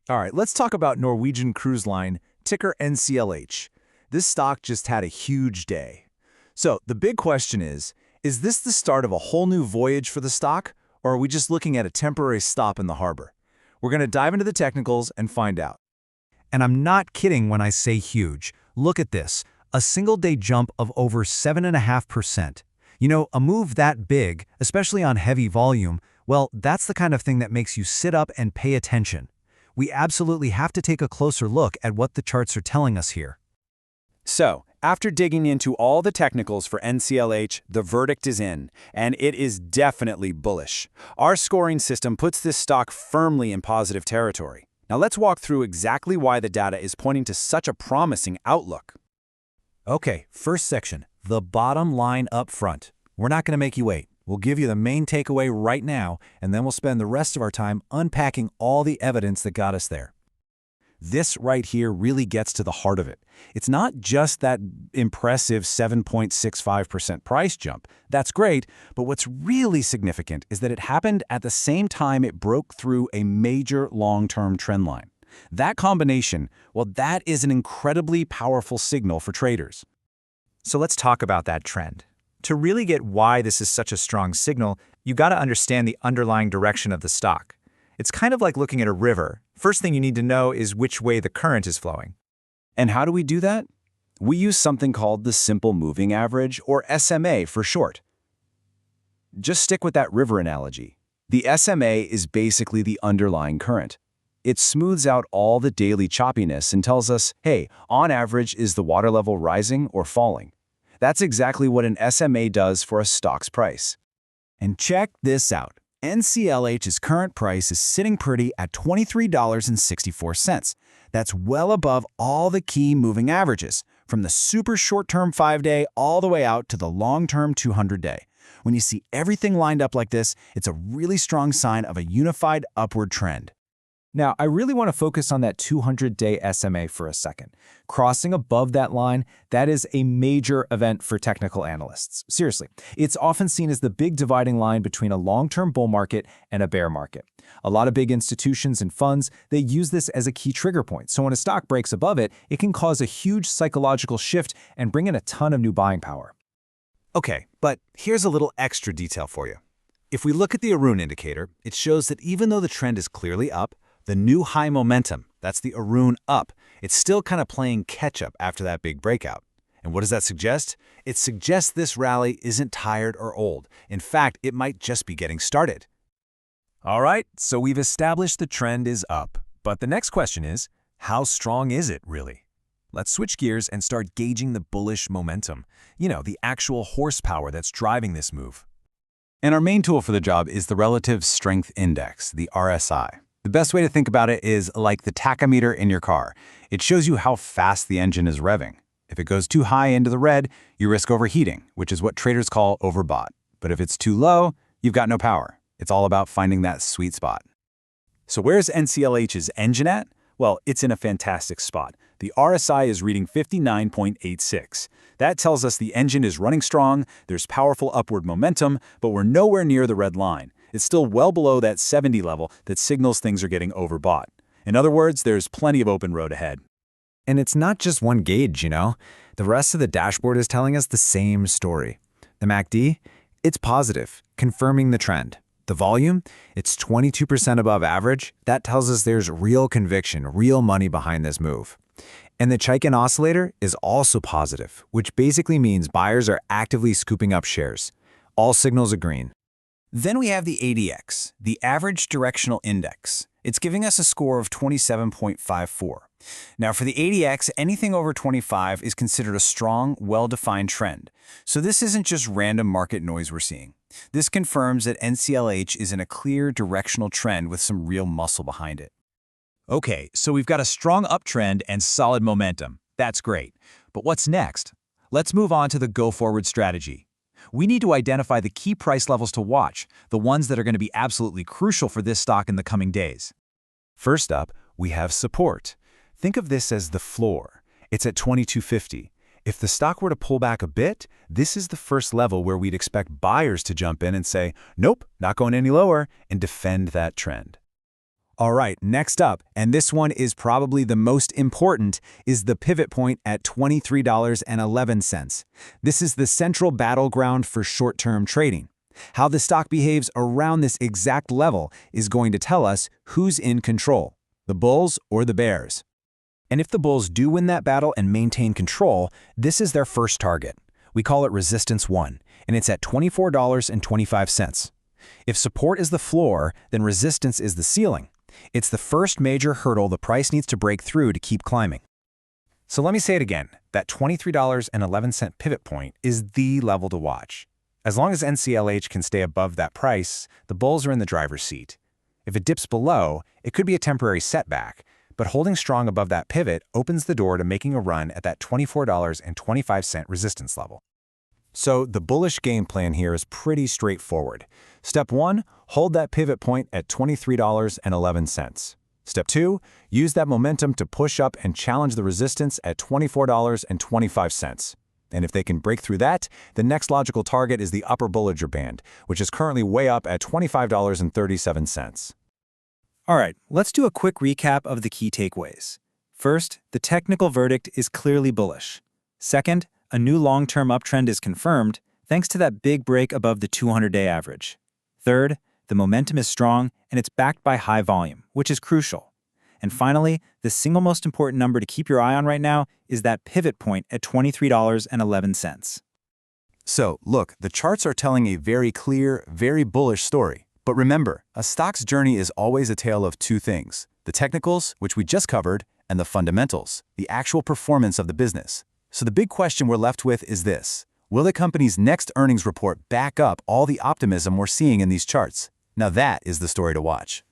All right, let's talk about Norwegian Cruise Line, ticker NCLH. This stock just had a huge day. So the big question is this the start of a whole new voyage for the stock, or are we just looking at a temporary stop in the harbor? We're going to dive into the technicals and find out. And I'm not kidding when I say huge. Look at this, a single-day jump of over 7.5%. You know, a move that big, especially on heavy volume, well, that's the kind of thing that makes you sit up and pay attention. We absolutely have to take a closer look at what the charts are telling us here. So, after digging into all the technicals for NCLH, the verdict is in, and it is definitely bullish. Our scoring system puts this stock firmly in positive territory. Now let's walk through exactly why the data is pointing to such a promising outlook. Okay, first section, the bottom line up front. We're not going to make you wait. We'll give you the main takeaway right now, and then we'll spend the rest of our time unpacking all the evidence that got us there. This right here really gets to the heart of it. It's not just that impressive 7.65% price jump. That's great, but what's really significant is that it happened at the same time it broke through a major long-term trend line. That combination, well, that is an incredibly powerful signal for traders. So let's talk about that trend. To really get why this is such a strong signal, you got to understand the underlying direction of the stock. It's kind of like looking at a river. First thing you need to know is which way the current is flowing. And how do we do that? We use something called the simple moving average, or SMA for short. Just stick with that river analogy. The SMA is basically the underlying current. It smooths out all the daily choppiness and tells us, hey, on average, is the water level rising or falling? That's exactly what an SMA does for a stock's price. And check this out. NCLH's current price is sitting pretty at $23.64. That's well above all the key moving averages, from the super short-term 5-day all the way out to the long-term 200-day. When you see everything lined up like this, it's a really strong sign of a unified upward trend. Now, I really want to focus on that 200-day SMA for a second. Crossing above that line, that is a major event for technical analysts. Seriously, it's often seen as the big dividing line between a long-term bull market and a bear market. A lot of big institutions and funds, they use this as a key trigger point. So when a stock breaks above it, it can cause a huge psychological shift and bring in a ton of new buying power. Okay, but here's a little extra detail for you. If we look at the Arun indicator, it shows that even though the trend is clearly up, the new high momentum, that's the Arun up, it's still kind of playing catch-up after that big breakout. And what does that suggest? It suggests this rally isn't tired or old. In fact, it might just be getting started. All right, so we've established the trend is up. But the next question is, how strong is it really? Let's switch gears and start gauging the bullish momentum. You know, the actual horsepower that's driving this move. And our main tool for the job is the Relative Strength Index, the RSI. The best way to think about it is like the tachometer in your car. It shows you how fast the engine is revving. If it goes too high into the red, you risk overheating, which is what traders call overbought. But if it's too low, you've got no power. It's all about finding that sweet spot. So where's NCLH's engine at? Well, it's in a fantastic spot. The RSI is reading 59.86. That tells us the engine is running strong, there's powerful upward momentum, but we're nowhere near the red line. It's still well below that 70 level that signals things are getting overbought. In other words, there's plenty of open road ahead. And it's not just one gauge, you know? The rest of the dashboard is telling us the same story. The MACD, it's positive, confirming the trend. The volume, it's 22% above average. That tells us there's real conviction, real money behind this move. And the Chaikin oscillator is also positive, which basically means buyers are actively scooping up shares. All signals are green. Then we have the ADX, the Average Directional Index. It's giving us a score of 27.54. Now for the ADX, anything over 25 is considered a strong, well-defined trend. So this isn't just random market noise we're seeing. This confirms that NCLH is in a clear directional trend with some real muscle behind it. Okay, so we've got a strong uptrend and solid momentum. That's great. But what's next? Let's move on to the go-forward strategy. We need to identify the key price levels to watch, the ones that are going to be absolutely crucial for this stock in the coming days. First up, we have support. Think of this as the floor. It's at 2250. If the stock were to pull back a bit, this is the first level where we'd expect buyers to jump in and say, nope, not going any lower, and defend that trend. All right, next up, and this one is probably the most important, is the pivot point at $23.11. This is the central battleground for short-term trading. How the stock behaves around this exact level is going to tell us who's in control, the bulls or the bears. And if the bulls do win that battle and maintain control, this is their first target. We call it resistance 1, and it's at $24.25. If support is the floor, then resistance is the ceiling. It's the first major hurdle the price needs to break through to keep climbing. So let me say it again, that $23.11 pivot point is the level to watch. As long as NCLH can stay above that price, the bulls are in the driver's seat. If it dips below, it could be a temporary setback, but holding strong above that pivot opens the door to making a run at that $24.25 resistance level. So the bullish game plan here is pretty straightforward. Step 1, hold that pivot point at $23.11. Step 2, use that momentum to push up and challenge the resistance at $24.25. And if they can break through that, the next logical target is the upper Bollinger Band, which is currently way up at $25.37. All right, let's do a quick recap of the key takeaways. First, the technical verdict is clearly bullish. Second, a new long-term uptrend is confirmed thanks to that big break above the 200-day average. Third, the momentum is strong and it's backed by high volume, which is crucial. And finally, the single most important number to keep your eye on right now is that pivot point at $23.11. So, look, the charts are telling a very clear, very bullish story. But remember, a stock's journey is always a tale of two things: the technicals, which we just covered, and the fundamentals, the actual performance of the business. So the big question we're left with is this: will the company's next earnings report back up all the optimism we're seeing in these charts? Now that is the story to watch.